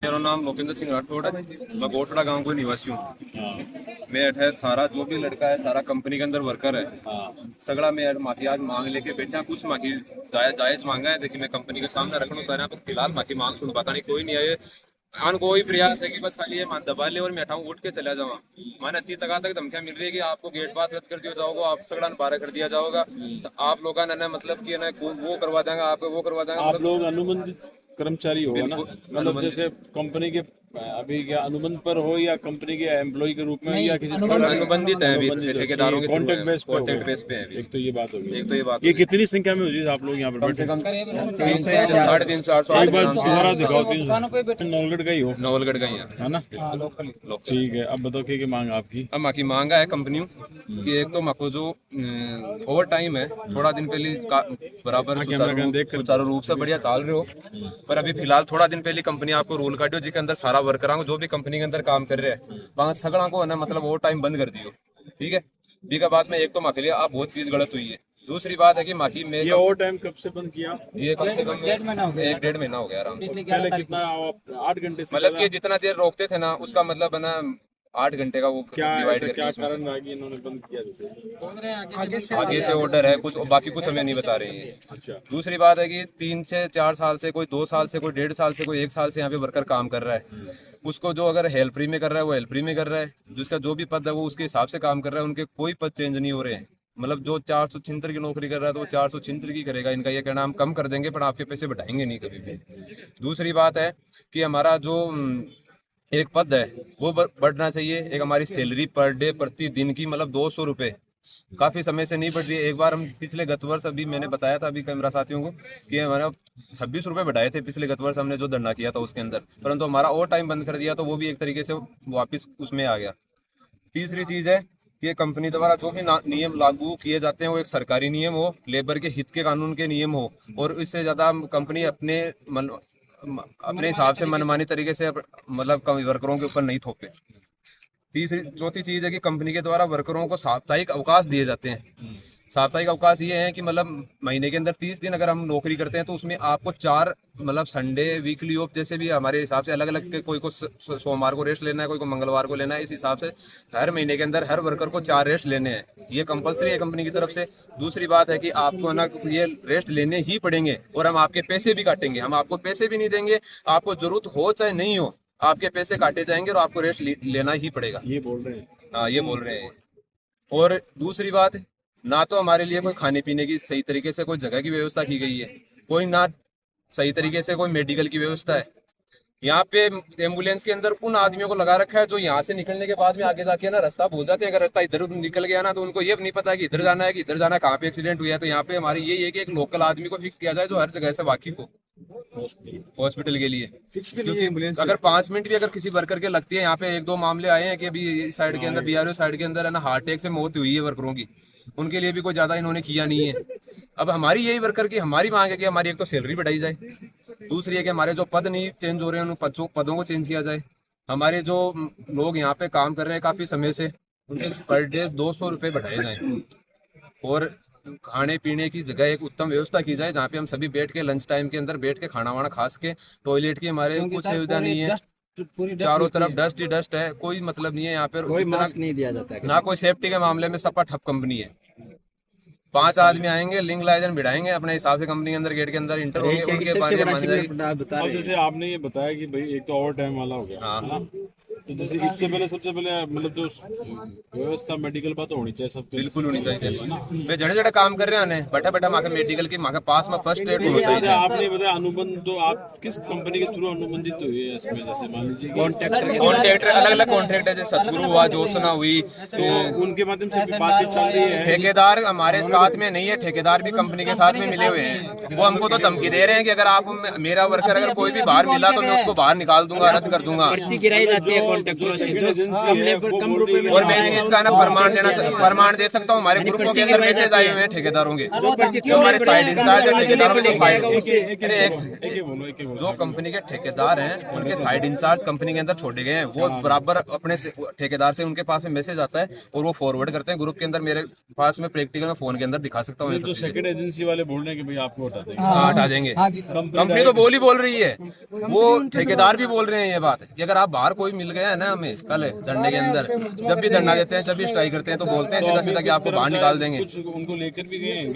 मेरा नाम लोकेंद्र सिंह राठौड़ है। मैं गोटड़ा गांव का निवासी हूँ। मैं है सारा जो भी लड़का है सारा कंपनी के अंदर वर्कर है। सगड़ा मैं माफी आज मांग लेके बैठा, कुछ माफी जायज मांगा है लेकिन मैं कंपनी के सामने रखना चाह रहा हूँ। फिलहाल माफी मांग सुन पता नहीं कोई नहीं आए। आन कोई प्रयास है कि बस खाली ये दबा ले और मैं हटाऊं उठ के चला जाऊँ। मैंने इतनी तक धमकियां मिल रही है कि आपको गेट पास रद्द कर दिया जाओगा, आप सगड़ा बारह कर दिया जाओगा, तो आप लोग ना मतलब कि ना वो करवा देंगे, आपको वो करवा देंगे। आप लोग अनुबंधित कर्मचारी हो ना, मतलब जैसे कंपनी के अभी क्या अनुबंध पर हो या कंपनी के एम्प्लॉय के रूप में या किसी अनुबंधित है अभी ठेकेदारों के कॉन्ट्रैक्ट बेस पे है अभी। एक तो ये बात होगी। एक तो ये बात ये कितनी संख्या में होगी आप लोग यहाँ पर कम से बैठे? कम 300-450 एक बार दोबारा दिखाओ। नौलगढ़ का ही हो? नवलगढ़ गई है ना, ठीक है। अब बताओ क्या मांग आपकी? अब माकी मांगा है कंपनी कि एक तो माको जो ओवर टाइम है थोड़ा दिन पहले बराबर सुचारू रूप से बढ़िया चल रहे हो, पर अभी फिलहाल थोड़ा दिन पहले कंपनी आपको रूल काटियो जिसके अंदर सारा वर्करां को जो भी कंपनी के अंदर काम कर रहे हैं वहां सगड़ा को है ना मतलब ओवर टाइम बंद कर दियो। ठीक है, बी का बाद में एक तो माके लिए आप बहुत चीज गलत हुई है। दूसरी बात है कि माकी में ये ओवर टाइम कब से बंद किया? ये कम से कम 1-1.5 महीना हो गया आराम से। पहले कितना 8 घंटे से? मतलब कि जितना देर रोकते थे ना उसका मतलब है ना 8 घंटे का वो क्या डिवाइड ऐसा क्या करके कारण रहा कि इन्होंने बंद किया? जैसे आगे से ऑर्डर है कुछ, बाकी कुछ हमें नहीं बता रही है। अच्छा, दूसरी बात है कि 3 से 4 साल से, कोई 2 साल से, कोई 1.5 साल से, कोई 1 साल से यहाँ पे वर्कर काम कर रहा है। उसको जो अगर हेल्प फ्री में कर रहा है वो हेल्प फ्री में कर रहा है, जिसका जो भी पद है वो उसके हिसाब से काम कर रहा है। उनके कोई पद चेंज नहीं हो रहे हैं। मतलब जो 476 की नौकरी कर रहा है तो वो 476 की करेगा। इनका ये कहना हम कम कर देंगे पर आपके पैसे बढ़ाएंगे नहीं कभी भी। दूसरी बात है कि हमारा जो एक पद है वो बढ़ना चाहिए। एक हमारी सैलरी पर डे प्रति दिन की मतलब 200 रुपये काफी समय से नहीं बढ़ रही है। एक बार हम पिछले गत वर्ष अभी मैंने बताया था अभी कैमरा साथियों को कि हमारा 26 रुपये बढ़ाए थे पिछले गत वर्ष हमने जो धरना किया था उसके अंदर, परंतु हमारा ओवर टाइम बंद कर दिया तो वो भी एक तरीके से वापस उसमें आ गया। तीसरी चीज है कि कंपनी द्वारा जो भी नियम लागू किए जाते हैं वो एक सरकारी नियम हो, लेबर के हित के कानून के नियम हो, और इससे ज्यादा कंपनी अपने हिसाब से मनमानी तरीके से मतलब वर्करों के ऊपर नहीं थोपे। चौथी चीज है कि कंपनी के द्वारा वर्करों को साप्ताहिक अवकाश दिए जाते हैं। साप्ताहिक अवकाश ये है कि मतलब महीने के अंदर 30 दिन अगर हम नौकरी करते हैं तो उसमें आपको 4 मतलब संडे वीकली ऑफ जैसे भी हमारे हिसाब से अलग अलग, कोई को सोमवार को रेस्ट लेना है, कोई को मंगलवार को लेना है। इस हिसाब से हर महीने के अंदर हर वर्कर को 4 रेस्ट लेने हैं। ये कंपलसरी है कंपनी की तरफ से। दूसरी बात है कि आपको ना ये रेस्ट लेने ही पड़ेंगे और हम आपके पैसे भी काटेंगे। हम आपको पैसे भी नहीं देंगे, आपको जरूरत हो चाहे नहीं हो आपके पैसे काटे जाएंगे और आपको रेस्ट लेना ही पड़ेगा। ये बोल रहे हैं? हाँ ये बोल रहे हैं। और दूसरी बात, ना तो हमारे लिए कोई खाने पीने की सही तरीके से कोई जगह की व्यवस्था की गई है, कोई ना सही तरीके से कोई मेडिकल की व्यवस्था है। यहाँ पे एम्बुलेंस के अंदर उन आदमियों को लगा रखा है जो यहाँ से निकलने के बाद में आगे जाके ना रास्ता भूल जाते हैं। अगर रास्ता इधर निकल गया ना तो उनको ये नहीं पता कि इधर जाना है कि इधर जाना है, कहाँ पे एक्सीडेंट हुआ है। तो यहाँ पे हमारी यही है कि एक लोकल आदमी को फिक्स किया जाए जो हर जगह से वाकिफ हो हॉस्पिटल के लिए। क्योंकि अगर 5 मिनट भी अगर किसी वर्कर के लगती है, यहाँ पे 1-2 मामले आए हैं कि अभी इस साइड के अंदर बीआरओ साइड के अंदर है ना हार्ट अटैक से मौत हुई है वर्करों की, उनके लिए भी कोई ज्यादा इन्होंने किया नहीं है। अब हमारी यही वर्कर की हमारी मांग है कि हमारी एक तो सैलरी बढ़ाई जाए, दूसरी है कि हमारे जो पद नहीं चेंज हो रहे हैं उन पदों को चेंज किया जाए। हमारे जो लोग यहाँ पे काम कर रहे हैं काफी समय से उनके पर डे 200 रुपये बढ़ाए जाए और खाने पीने की जगह एक उत्तम व्यवस्था की जाए जहाँ पे हम सभी बैठ के लंच टाइम के अंदर बैठ के खाना वाना खा सके। टॉयलेट की हमारे कुछ सुविधा नहीं है, चारों तरफ डस्ट ही डस्ट है, कोई मतलब नहीं है यहाँ पे, कोई मास्क नहीं दिया जाता है, ना कोई सेफ्टी के मामले में सपा ठप कंपनी है। 5 आदमी आएंगे लिंग लाइजन बिठाएंगे अपने हिसाब से कंपनी के अंदर गेट के अंदर इंटर होंगे, उनके बारे में मान जाएगी। अब जैसे आपने ये बताया कि भाई एक तो ओवर टाइम वाला हो गया, हाँ। है ना? तो जैसे इससे पहले सबसे पहले मतलब जो व्यवस्था मेडिकल बात होनी चाहिए सबके, बिल्कुल होनी चाहिए। वे जड़े जड़े काम कर रहे हैं बैठा बैठा माँ मेडिकल की माँ के पास में फर्स्ट एड होना चाहिए। आपने बताया अनुबंध, तो आप किस कंपनी के थ्रू अनुबंधित हुए हैं इसमें? जैसे मान लीजिए कॉन्ट्रैक्टर अलग अलग कॉन्ट्रैक्ट है, जैसे सतगुरु हुआ, जोशना हुई, तो उनके माध्यम से बातचीत चल रही है। ठेकेदार हमारे साथ में नहीं है, ठेकेदार भी कंपनी के साथ में मिले हुए हैं। वो हमको तो धमकी दे रहे हैं कि अगर आप मेरा वर्कर अगर कोई भी बाहर मिला तो मैं उसको बाहर निकाल दूंगा, रद्द कर दूंगा। पर्ची गिराई जाती है कॉन्टेक्ट करो, second जो agency कम है, लेबर वो कम बोल रुपए रही में। है। और मैं इस चीज का ना प्रमाण दे सकता हूँ। हमारे ग्रुपों के अंदर मैसेज आए हुए हैं ठेकेदारों के, जो हमारे साइड इंचार्ज है ठेकेदारों के, जो साइड जो कंपनी के ठेकेदार हैं उनके साइड इंचार्ज कंपनी के अंदर छोड़े गए हैं, वो बराबर अपने ठेकेदार से उनके पास में मैसेज आता है और वो फॉरवर्ड करते हैं ग्रुप के अंदर। मेरे पास में प्रैक्टिकल में फोन के अंदर दिखा सकता हूँ। जो सेकंड एजेंसी वाले बोल रहे हैं कि भाई आपको हटा देंगे। हाँ, हटा देंगे। कंपनी तो बोल रही है, वो ठेकेदार भी बोल रहे हैं ये बात कि अगर आप बाहर कोई मिल गया है ना हमें कल धरने के अंदर, जब भी धरना देते हैं, जब भी स्ट्राइक करते हैं, तो बोलते हैं सीधा सीधा कि आपको बाहर निकाल देंगे। कुछ उनको लेकर भी गए हैं।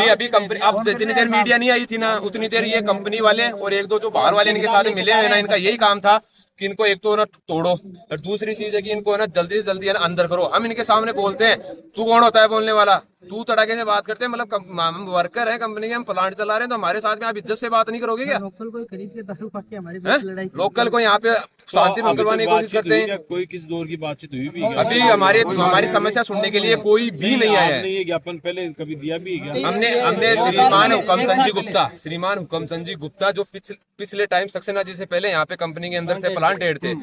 अभी कंपनी, अब जितनी देर मीडिया नहीं आई थी ना, उतनी देर ये कंपनी वाले और एक दो जो बाहर वाले इनके साथ मिले हैं ना, इनका यही काम था कि इनको एक तो ना तोड़ो, और दूसरी चीज है कि इनको ना जल्दी से जल्दी है ना अंदर करो। हम इनके सामने बोलते हैं, तू कौन होता है बोलने वाला, तू तड़ाके से बात करते हैं, मतलब हम वर्कर है कंपनी के, हम प्लांट चला रहे हैं, तो हमारे साथ में आप इज्जत से बात नहीं करोगे क्या? लोकल को खरीद के दारू पा के हमारे बीच लड़ाई, लोकल को यहाँ पे शांति भंग करवाने की कोशिश करते हैं। कोई किस दौर की बातचीत हुई भी? अभी हमारी समस्या सुनने के लिए कोई भी नहीं आया है। ये ज्ञापन पहले कभी दिया भी है क्या? हमने श्रीमान हुकमचंद जी गुप्ता जो पिछले टाइम सक्सेना जी से पहले यहाँ पे कंपनी के अंदर थे, प्लांट हेड थे,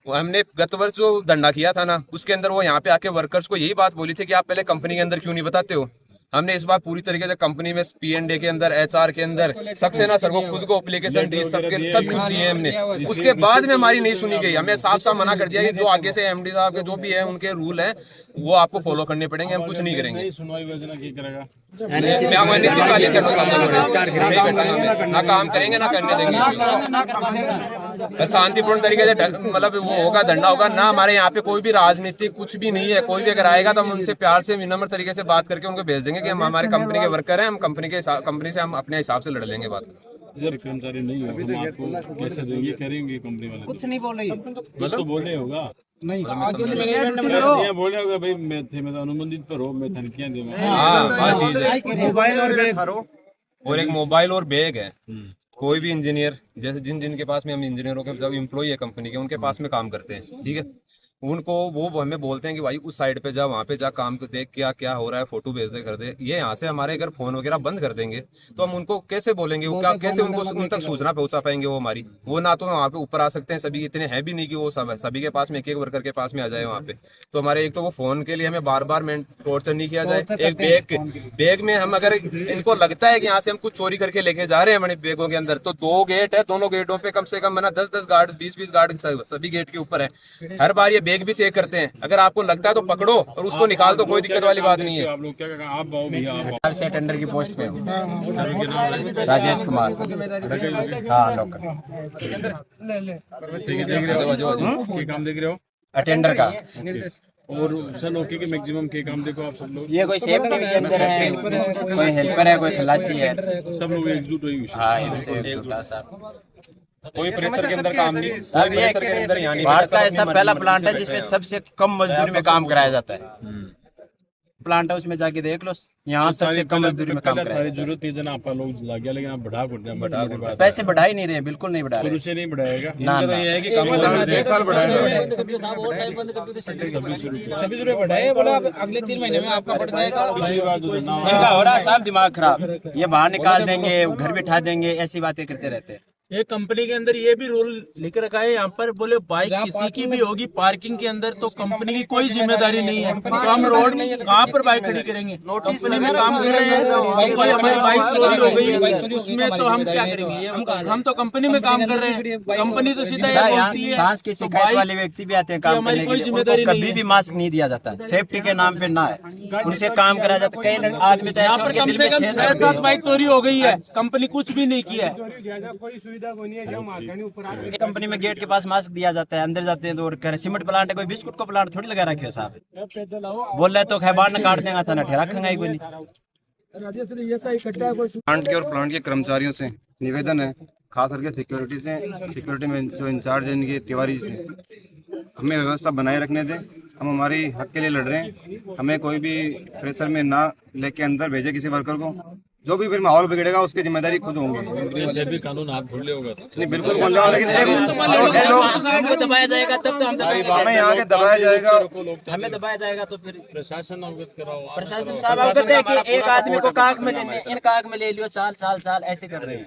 वो हमने गत वर्ष जो धरना किया था ना, उसके अंदर वो यहाँ पे आके वर्कर्स को यही बात बोली थी कि आप पहले कंपनी के अंदर क्यों नहीं बताते हो। हमने इस बार पूरी तरीके से कंपनी में P&A के अंदर, HR के अंदर, सक्सेना सर को खुद को एप्लीकेशन दी, सब कुछ दिए हमने। उसके बाद में हमारी नहीं सुनी गई। हमें साफ साफ मना कर दिया कि जो आगे से MD साहब के जो भी है उनके रूल हैं वो आपको फॉलो करने पड़ेंगे, हम कुछ नहीं करेंगे। सुनवाई योजना क्या करेगा? ना काम करेंगे ना करने देंगे। शांतिपूर्ण तरीके से मतलब वो होगा, धरना होगा ना। हमारे यहाँ पे कोई भी राजनीति कुछ भी नहीं है। कोई भी अगर आएगा तो हम उनसे प्यार से विनम्र तरीके से बात करके उनको भेज देंगे कि हम हमारे कंपनी के वर्कर हैं, हम कंपनी से हम अपने हिसाब से लड़ लेंगे बात। जब कर्मचारी नहीं हो हम आपको कैसे देंगे, करेंगे कंपनी वाले? कुछ नहीं बोल रही, बस तो बोल रहे होगा नहीं ये बोल रहे होगा भाई मैं थे, मैं अनुबंधित पर हो, मैं धमकियां दूंगा। हाँ, चीज है। मोबाइल और बैग और एक मोबाइल और बैग है। कोई भी इंजीनियर, जैसे जिनके पास में हम इंजीनियरों के जब एम्प्लॉई है कंपनी के, उनके पास में काम करते हैं, ठीक है, उनको वो हमें बोलते हैं कि भाई उस साइड पे जा, वहाँ पे जा, काम को देख क्या क्या हो रहा है, फोटो भेज दे, कर दे। ये यहाँ से हमारे अगर फोन वगैरह बंद कर देंगे तो हम उनको कैसे बोलेंगे, वो क्या कैसे उनको उन तक सूचना पहुंचा पाएंगे? वो हमारी वो ना तो वहाँ पे ऊपर आ सकते हैं, सभी इतने हैं भी नहीं कि वो सभी के पास में एक वर्कर के पास में आ जाए वहाँ पे। तो हमारे एक तो वो फोन के लिए हमें बार बार टॉर्चर नहीं किया जाए। एक बैग में हम अगर इनको लगता है कि यहाँ से हम कुछ चोरी करके लेके जा रहे हैं हमारे बैगों के अंदर, तो 2 गेट है, दोनों गेटों पे कम से कम 10-10 गार्ड, 20-20 गार्ड सभी गेट के ऊपर है। हर बार ये बैग भी चेक करते हैं। अगर आपको लगता है तो पकड़ो और उसको निकाल दो, कोई दिक्कत वाली बात नहीं है। आप लोग क्या कहेंगे? आप आओ भैया, आप से टेंडर की पोस्ट पे हूँ, राजेश कुमार। हाँ, लोकल क्या काम देख रहे हो? अटेंडर का। और सन ओके के मैक्सिमम के काम देखो आप सब लोग। ये कोई सेफ्टी के अंदर है, कोई हेल्पर है, कोई खलासी है। सब लोग एकजुट हुई। हाँ, साहब कोई प्रेशर के अंदर काम नहीं, कोई प्रेशर के अंदर यहाँ नहीं। भारत का ऐसा पहला प्लांट है जिसमें सबसे कम मजदूरी में काम कराया जाता है। प्लांट हाउस में जाके देख लो, यहाँ सबसे कम मजदूरी में काम कराया। जरूरत नहीं जना आप लोग लग गया, लेकिन आप बढ़ा पैसे बढ़ा ही नहीं रहे, बिल्कुल नहीं बढ़ा रहे। शुरू से नहीं बढ़ाएगा। ना, तो ये है कि कम 26 रुपए बढ़ाए, बोला अगले 3 महीने में आपका बढ़ जाएगा। इनका हो रहा साहब दिमाग खराब, ये बाहर निकाल देंगे, घर बिठा देंगे, ऐसी बातें करते रहते हैं। ये कंपनी के अंदर ये भी रूल लेकर रखा है, यहाँ पर बोले बाइक किसी की भी होगी पार्किंग के अंदर तो कंपनी की कोई जिम्मेदारी नहीं है। तो हम रोड कहाँ पर बाइक खड़ी करेंगे? कंपनी में काम कर रहे हैं, कोई हमारी बाइक चोरी हो गई उसमें तो हम क्या करेंगे? हम तो कंपनी में काम कर रहे हैं, कंपनी तो सीधा ये बोलती है। सांस की शिकायत वाले व्यक्ति भी आते हैं काम करने के लिए, उनको कभी भी मास्क नहीं दिया जाता, सेफ्टी के नाम पे ना है, उनसे काम कराया जाता है। कई आदमी तो यहाँ पर कम से कम 6-7 बाइक चोरी हो गई है, कंपनी कुछ भी नहीं किया है। कंपनी में गेट के पास मास्क दिया जाता है, अंदर जाते हैं तो और सीमेंट प्लांट है, कोई बिस्कुट को प्लांट थोड़ी लगा रखे हो साहब। बोल रहे तो खैबार न काट देगा था, ना ठेरा खंगा कोई नहीं। प्लांट के और प्लांट के कर्मचारियों से निवेदन है, खास करके सिक्योरिटी में जो इंचार्ज है इनके तिवारी से, हमें व्यवस्था बनाए रखने दें। हम हमारी हक के लिए लड़ रहे हैं, हमें कोई भी प्रेशर में ना लेके अंदर भेजे किसी वर्कर को। जो भी फिर माहौल बिगड़ेगा उसकी जिम्मेदारी खुद होंगे। जब भी कानून हाथ भूल ले होगा नहीं, बिल्कुल बोल रहा हूँ, लेकिन हमको दबाया जाएगा तब तो हम दबाएंगे। हमें यहाँ के दबाया जाएगा, हमें दबाया जाएगा तो फिर प्रशासन अवगत कराओ। प्रशासन साहब अवगत है कि एक आदमी को काग में इन काग में ले लियो, चाल ऐसे कर रहे हैं,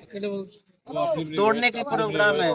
तोड़ने की प्रोग्राम है।